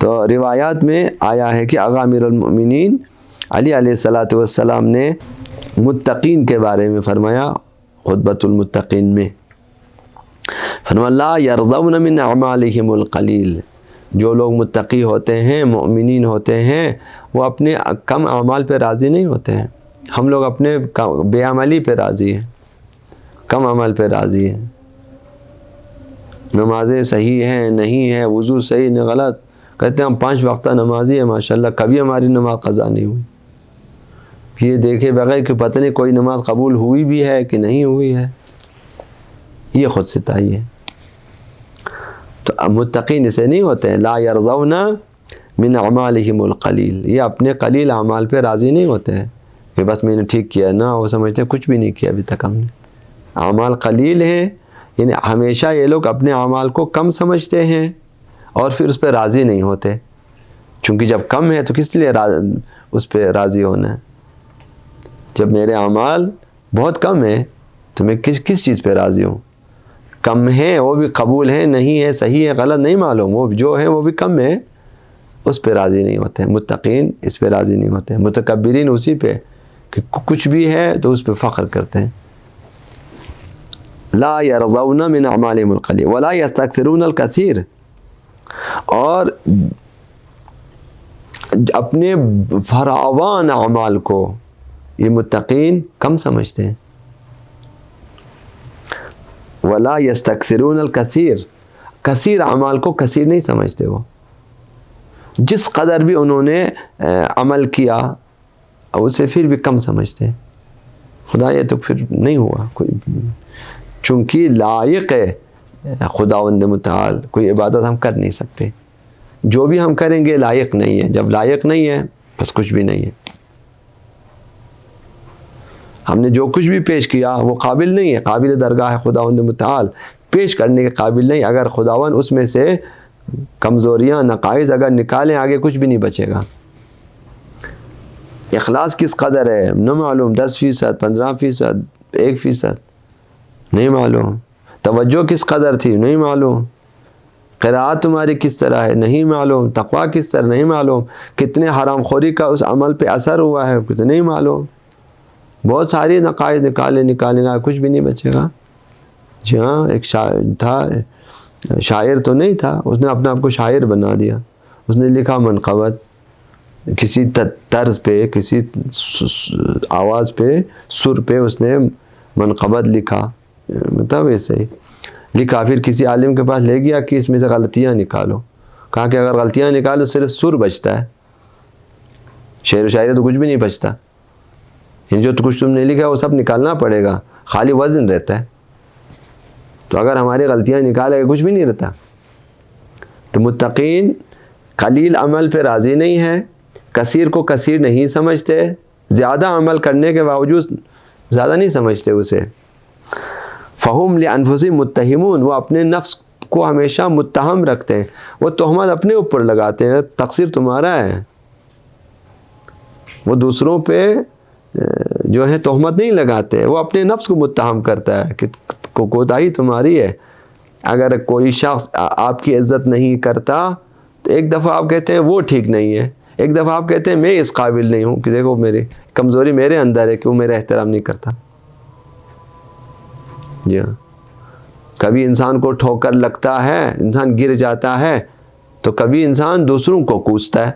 تو روایات میں آیا ہے کہ آقا امیر المؤمنین علی علیہ الصلوۃ والسلام نے متقین کے بارے میں فرمایا خطبۃ المتقین میں، فرمایا لا یرضون من اعمالہم القلیل، جو لوگ متقی ہوتے ہیں، مؤمنین ہوتے ہیں، وہ اپنے کم اعمال پہ راضی نہیں ہوتے ہیں۔ ہم لوگ اپنے بے عملی پہ راضی ہیں، کم عمل پہ راضی ہیں، نمازیں صحیح ہیں نہیں ہیں، وضو صحیح نہیں غلط، کہتے ہیں ہم 5 وقتہ نمازی ہیں ماشاءاللہ، کبھی ہماری نماز قضا نہیں ہوئی، یہ دیکھے بغیر کہ پتہ نہیں کوئی نماز قبول ہوئی بھی ہے کہ نہیں ہوئی ہے، یہ خود ستائی ہے۔ تو متقین اسے نہیں ہوتے ہیں، لا یرضون من اعمالہم القلیل، یہ اپنے قلیل اعمال پہ راضی نہیں ہوتے ہیں کہ بس میں نے ٹھیک کیا نا، وہ سمجھتے ہیں کچھ بھی نہیں کیا ابھی تک ہم نے، اعمال قلیل ہیں، یعنی ہمیشہ یہ لوگ اپنے اعمال کو کم سمجھتے ہیں اور پھر اس پہ راضی نہیں ہوتے، چونکہ جب کم ہے تو کس لیے اس پہ راضی ہونا ہے؟ جب میرے اعمال بہت کم ہیں تو میں کس چیز پہ راضی ہوں؟ کم ہیں وہ بھی قبول ہیں نہیں ہے صحیح ہے غلط نہیں معلوم، وہ جو ہے وہ بھی کم ہے، اس پہ راضی نہیں ہوتے ہیں۔ متقین اس پہ راضی نہیں ہوتے ہیں، متکبرین اسی پہ کہ کچھ بھی ہے تو اس پہ فخر کرتے ہیں۔ لا یرضون من اعمالہم القلیل ولا یستکثرون الکثیر، اور اپنے فراوان اعمال کو یہ متقین کم سمجھتے ہیں۔ ولا یستکثرون الکثیر، کثیر اعمال کو کثیر نہیں سمجھتے، وہ جس قدر بھی انہوں نے عمل کیا اسے پھر بھی کم سمجھتے ہیں، خدا یہ تو پھر نہیں ہوا کوئی، چونکہ لائق ہے خداوند متعال کوئی عبادت ہم کر نہیں سکتے، جو بھی ہم کریں گے لائق نہیں ہے، جب لائق نہیں ہے بس کچھ بھی نہیں ہے، ہم نے جو کچھ بھی پیش کیا وہ قابل نہیں ہے، قابل درگاہ خداوند متعال پیش کرنے کے قابل نہیں، اگر خداوند اس میں سے کمزوریاں نقائص اگر نکالیں آگے کچھ بھی نہیں بچے گا۔ اخلاص کس قدر ہے نہ معلوم، 10%، 15%، 1% نہیں معلوم، توجہ کس قدر تھی نہیں معلوم، قرأت تمہاری کس طرح ہے نہیں معلوم، تقویٰ کس طرح نہیں معلوم، کتنے حرام خوری کا اس عمل پہ اثر ہوا ہے کتنے نہیں معلوم، بہت ساری نقائص نکالیں گا کچھ بھی نہیں بچے گا۔ جی ہاں، ایک شاعر تھا، شاعر تو نہیں تھا، اس نے اپنے آپ کو شاعر بنا دیا، اس نے لکھا منقبت، کسی طرز پہ کسی آواز پہ سر پہ اس نے منقبت لکھا، مطلب ایسے ہی لکھا، پھر کسی عالم کے پاس لے گیا کہ اس میں سے غلطیاں نکالو، کہا کہ اگر غلطیاں نکالو صرف سر بچتا ہے، شعر و شاعری تو کچھ بھی نہیں بچتا، جو کچھ تم نے لکھا وہ سب نکالنا پڑے گا، خالی وزن رہتا ہے، تو اگر ہماری غلطیاں نکالے کچھ بھی نہیں رہتا۔ تو متقین قلیل عمل پہ راضی نہیں ہے، کثیر کو کثیر نہیں سمجھتے، زیادہ عمل کرنے کے باوجود زیادہ نہیں سمجھتے اسے۔ فہم لانفسہم متہمون، وہ اپنے نفس کو ہمیشہ متہم رکھتے ہیں، وہ تہمت اپنے اوپر لگاتے ہیں، تقصیر تمہارا ہے، وہ دوسروں پہ جو ہے تہمت نہیں لگاتے، وہ اپنے نفس کو متہم کرتا ہے کہ کوتاہی تمہاری ہے۔ اگر کوئی شخص آپ کی عزت نہیں کرتا تو ایک دفعہ آپ کہتے ہیں وہ ٹھیک نہیں ہے، ایک دفعہ آپ کہتے ہیں میں اس قابل نہیں ہوں کہ دیکھو میری کمزوری میرے اندر ہے کہ وہ میرا احترام نہیں کرتا۔ جی ہاں، کبھی انسان کو ٹھوکر لگتا ہے، انسان گر جاتا ہے، تو کبھی انسان دوسروں کو کوستا ہے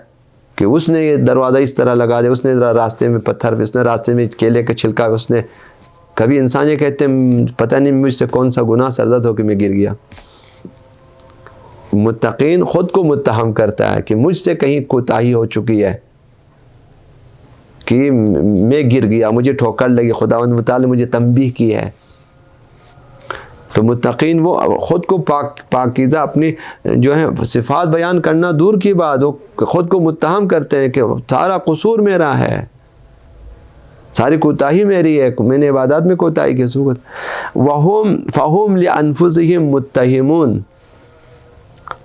کہ اس نے یہ دروازہ اس طرح لگا دیا، اس نے راستے میں پتھر، اس نے راستے میں کیلے کا چھلکا، اس نے، کبھی انسان یہ کہتے ہیں پتہ نہیں مجھ سے کون سا گناہ سرزد ہو کہ میں گر گیا۔ متقین خود کو متہم کرتا ہے کہ مجھ سے کہیں کوتاہی ہو چکی ہے، کہ میں گر گیا، مجھے ٹھوکر لگی، خداوند متعال نے مجھے تنبیہ کی ہے۔ تو متقین وہ خود کو پاکیزہ اپنی جو ہے صفات بیان کرنا دور کی بات، وہ خود کو متہم کرتے ہیں کہ سارا قصور میرا ہے، ساری کوتاہی میری ہے، میں نے عبادات میں کوتاہی کی صورت۔ فَهُمْ لِأَنفُسِهِمْ مُتَّهِمُونَ،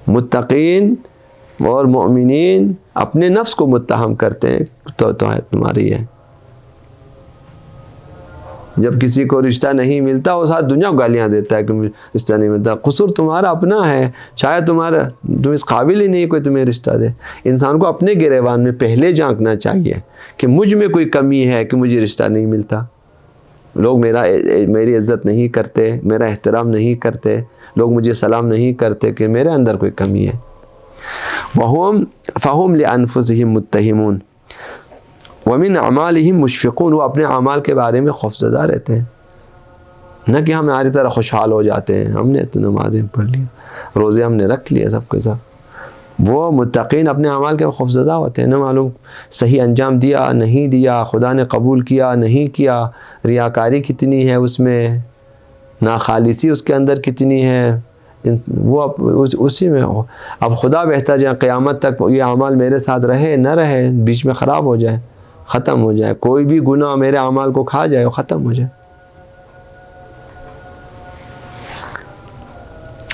متقین اور مؤمنین اپنے نفس کو متہم کرتے ہیں تو تمہاری ہے۔ جب کسی کو رشتہ نہیں ملتا وہ ساری دنیا کو گالیاں دیتا ہے کہ مجھے رشتہ نہیں ملتا. قصور تمہارا اپنا ہے، شاید تم اس قابل ہی نہیں کوئی تمہیں رشتہ دے. انسان کو اپنے گریبان میں پہلے جھانکنا چاہیے کہ مجھ میں کوئی کمی ہے کہ مجھے رشتہ نہیں ملتا، لوگ میری عزت نہیں کرتے، میرا احترام نہیں کرتے، لوگ مجھے سلام نہیں کرتے، کہ میرے اندر کوئی کمی ہے. فَهُمْ لِأَنفُسِهِمْ مُتَّهِمُونَ وَمِنْ أَعْمَالِهِمْ مُشْفِقُونَ. وہ اپنے اعمال کے بارے میں خوفزدہ رہتے ہیں، نہ کہ ہم ہماری طرح خوشحال ہو جاتے ہیں ہم نے تو نمازیں پڑھ لی، روزے ہم نے رکھ لیے سب کے ساتھ. وہ متقین اپنے اعمال کے خوفزدہ ہوتے ہیں، نہ معلوم صحیح انجام دیا نہیں دیا، خدا نے قبول کیا نہیں کیا، ریاکاری کتنی ہے اس میں، ناخالصی اس کے اندر کتنی ہے، وہ اسی میں ہو. اب خدا بہتر جائے قیامت تک یہ اعمال میرے ساتھ رہے نہ رہے، بیچ میں خراب ہو جائے، ختم ہو جائے، کوئی بھی گناہ میرے اعمال کو کھا جائے وہ ختم ہو جائے.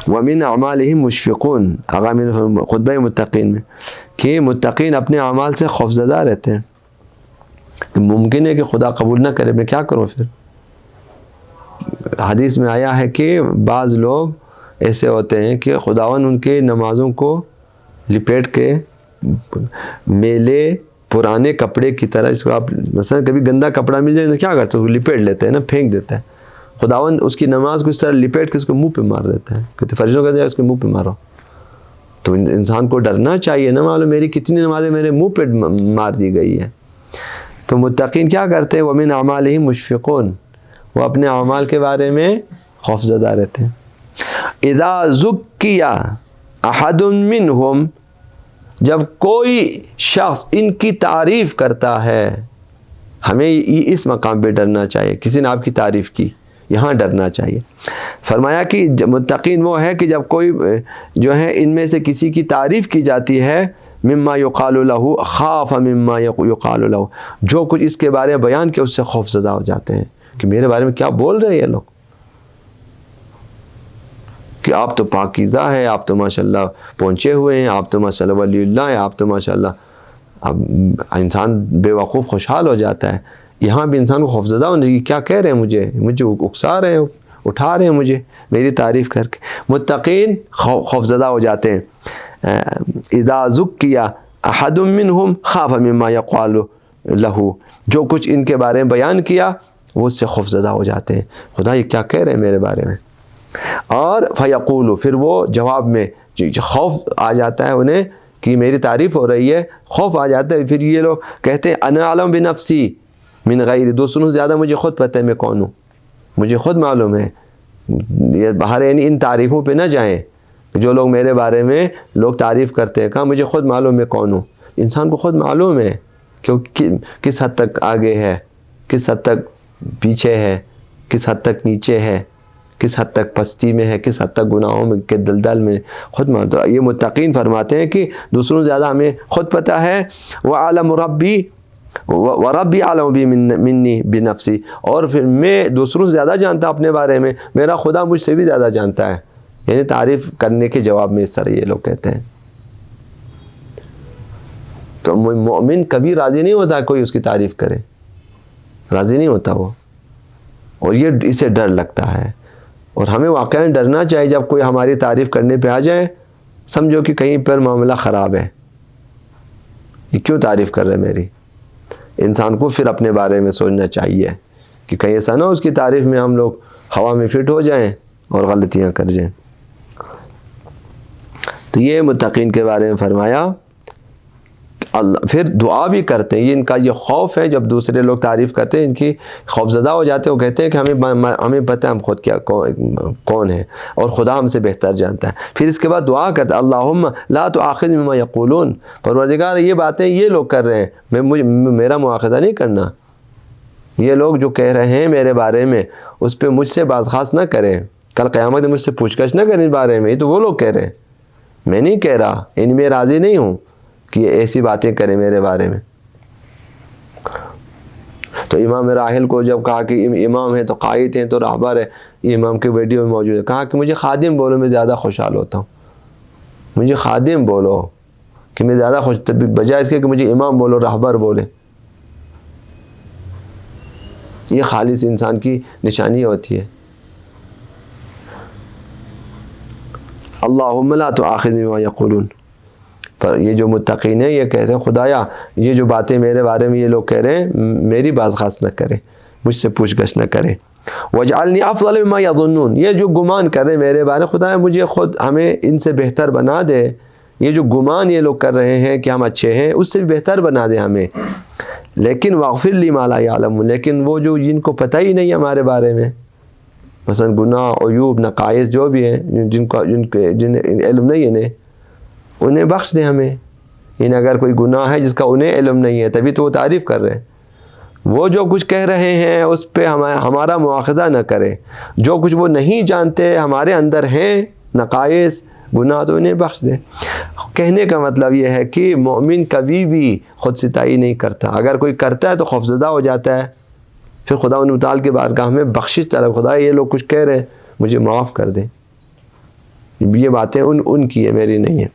وَمِنْ أَعْمَالِهِمْ مُشْفِقُونَ آغامِ خطبہ متقین میں کہ متقین اپنے اعمال سے خوفزدہ رہتے ہیں. ممکن ہے کہ خدا قبول نہ کرے، میں کیا کروں پھر؟ حدیث میں آیا ہے کہ بعض لوگ ایسے ہوتے ہیں کہ خداوند ان کے نمازوں کو لپیٹ کے میلے پرانے کپڑے کی طرح، اس کو آپ مثلا کبھی گندا کپڑا مل جائے تو کیا کرتے ہیں، لپیٹ لیتے ہیں نا، پھینک دیتا ہے. خداوند اس کی نماز کو اس طرح لپیٹ کے اس کو منہ پہ مار دیتا ہے، کہتے فرشتوں کہتے ہیں اس کے منہ پہ مارو. تو انسان کو ڈرنا چاہیے، نہ معلوم میری کتنی نمازیں میرے منہ پہ مار دی گئی ہے. تو متقین کیا کرتے ہیں؟ وَمِنْ أَعْمَالِهِمْ مُشْفِقُونَ، وہ اپنے اعمال کے بارے میں خوفزدہ رہتے ہیں. اِذَا زُكِّيَ أَحَدٌ مِّنْهُمْ، جب کوئی شخص ان کی تعریف کرتا ہے، ہمیں اس مقام پہ ڈرنا چاہیے. کسی نے آپ کی تعریف کی، یہاں ڈرنا چاہیے. فرمایا کہ متقین وہ ہے کہ جب کوئی جو ہے ان میں سے کسی کی تعریف کی جاتی ہے، مما یقال لہ خاف مما یقال لہ، جو کچھ اس کے بارے میں بیان کیا اس سے خوف زدہ ہو جاتے ہیں کہ میرے بارے میں کیا بول رہے ہیں یہ لوگ، کہ آپ تو پاکیزہ ہیں، آپ تو ماشاءاللہ پہنچے ہوئے ہیں، آپ تو ماشاءاللہ ولی اللہ ہیں، آپ تو ماشاءاللہ. اب انسان بے وقوف خوشحال ہو جاتا ہے. یہاں بھی انسان کو خوفزدہ ہونے کی، کیا کہہ رہے ہیں مجھے اکسا رہے ہیں، اٹھا رہے ہیں مجھے میری تعریف کر کے. متقین خوفزدہ ہو جاتے ہیں. اذا ذکیہ احد منہم خاف مما یقال لہ، جو کچھ ان کے بارے میں بیان کیا وہ اس سے خوفزدہ ہو جاتے ہیں، خدا یہ کیا کہہ رہے ہیں میرے بارے میں. اور فیقول، پھر وہ جواب میں خوف آ جاتا ہے انہیں کہ میری تعریف ہو رہی ہے، خوف آ جاتا ہے. پھر یہ لوگ کہتے ہیں انا اعلم بنفسی من غیر، دوسروں سے زیادہ مجھے خود پتہ ہے میں کون ہوں، مجھے خود معلوم ہے. یہ باہر یعنی ان تعریفوں پہ نہ جائیں جو لوگ میرے بارے میں لوگ تعریف کرتے ہیں، کہا مجھے خود معلوم ہے کون ہوں. انسان کو خود معلوم ہے کہ کس حد تک آگے ہے، کس حد تک پیچھے ہے، کس حد تک نیچے ہے، کس حد تک پستی میں ہے، کس حد تک گناہوں میں کے دلدل میں خود معلوم. یہ متقین فرماتے ہیں کہ دوسروں سے زیادہ ہمیں خود پتہ ہے. وَعَلَمُ رَبِّي وَرَبِّي عَلَمُ بِي مِنِّي بِنَفْسِي، اور پھر میں دوسروں سے زیادہ جانتا اپنے بارے میں، میرا خدا مجھ سے بھی زیادہ جانتا ہے. یعنی تعریف کرنے کے جواب میں اس طرح یہ لوگ کہتے ہیں. تو مومن کبھی راضی نہیں ہوتا کوئی اس کی تعریف کرے، راضی نہیں ہوتا وہ، اور یہ اسے ڈر لگتا ہے. اور ہمیں واقعاً ڈرنا چاہیے جب کوئی ہماری تعریف کرنے پہ آ جائے، سمجھو کہ کہیں پر معاملہ خراب ہے، یہ کیوں تعریف کر رہے میری. انسان کو پھر اپنے بارے میں سوچنا چاہیے کہ کہیں ایسا نہ اس کی تعریف میں ہم لوگ ہوا میں فٹ ہو جائیں اور غلطیاں کر جائیں. تو یہ متقین کے بارے میں فرمایا. اللہ پھر دعا بھی کرتے ہیں، یہ ان کا یہ خوف ہے، جب دوسرے لوگ تعریف کرتے ہیں ان کی خوفزدہ ہو جاتے ہیں. وہ کہتے ہیں کہ ہمیں پتہ ہے ہم خود کیا کون ہیں، اور خدا ہم سے بہتر جانتا ہے. پھر اس کے بعد دعا کرتے ہیں اللہم لا تؤاخذنی بما یقولون، پروردگار یہ باتیں یہ لوگ کر رہے ہیں، میرا مؤاخذہ نہیں کرنا. یہ لوگ جو کہہ رہے ہیں میرے بارے میں اس پہ مجھ سے باز خاص نہ کریں، کل قیامت میں مجھ سے پوچھ گچھ نہ کریں اس بارے میں. یہ تو وہ لوگ کہہ رہے ہیں، میں نہیں کہہ رہا، یعنی میں راضی نہیں ہوں کہ یہ ایسی باتیں کریں میرے بارے میں. تو امام راحل کو جب کہا کہ امام ہیں تو قائد ہیں تو رہبر ہے، یہ امام کی ویڈیو میں موجود ہے، کہا کہ مجھے خادم بولو میں زیادہ خوشحال ہوتا ہوں، مجھے خادم بولو کہ میں زیادہ خوش، بجائے اس کے کہ مجھے امام بولو، رہبر بولے. یہ خالص انسان کی نشانی ہوتی ہے۔ اللہم لا تؤاخذنی بما یقولون، پر یہ جو متقین ہیں یہ کہتے ہیں خدایا یہ جو باتیں میرے بارے میں یہ لوگ کہہ رہے ہیں میری باز خاص نہ کرے، مجھ سے پوچھ گچھ نہ کرے۔ وَاجْعَلْنِي أَفْضَلَ مِمَّا يَظُنُّونَ، یہ جو گمان کر رہے ہیں میرے بارے خدایا مجھے خود ہمیں ان سے بہتر بنا دے، یہ جو گمان یہ لوگ کر رہے ہیں کہ ہم اچھے ہیں اس سے بھی بہتر بنا دے ہمیں۔ لیکن وَاغْفِرْ لِي مَا لَا يَعْلَمُونَ، لیکن وہ جو جن کو پتہ ہی نہیں ہمارے بارے میں، مثلا گناہ، عیوب، نقائص جو بھی ہیں جن علم نہیں ہے انہیں بخش دیں ہمیں۔ یعنی اگر کوئی گناہ ہے جس کا انہیں علم نہیں ہے تبھی تو وہ تعریف کر رہے ہیں، وہ جو کچھ کہہ رہے ہیں اس پہ ہمارا مواخذہ نہ کرے، جو کچھ وہ نہیں جانتے ہمارے اندر ہیں نقائص گناہ تو انہیں بخش دے۔ کہنے کا مطلب یہ ہے کہ مومن کبھی بھی خود ستائی نہیں کرتا، اگر کوئی کرتا ہے تو خوفزدہ ہو جاتا ہے، پھر خدا متعال کے بارگاہ میں بخشش طلب، خدا یہ لوگ کچھ کہہ رہے ہیں مجھے معاف کر دیں، یہ باتیں ان کی ہے میری نہیں ہے۔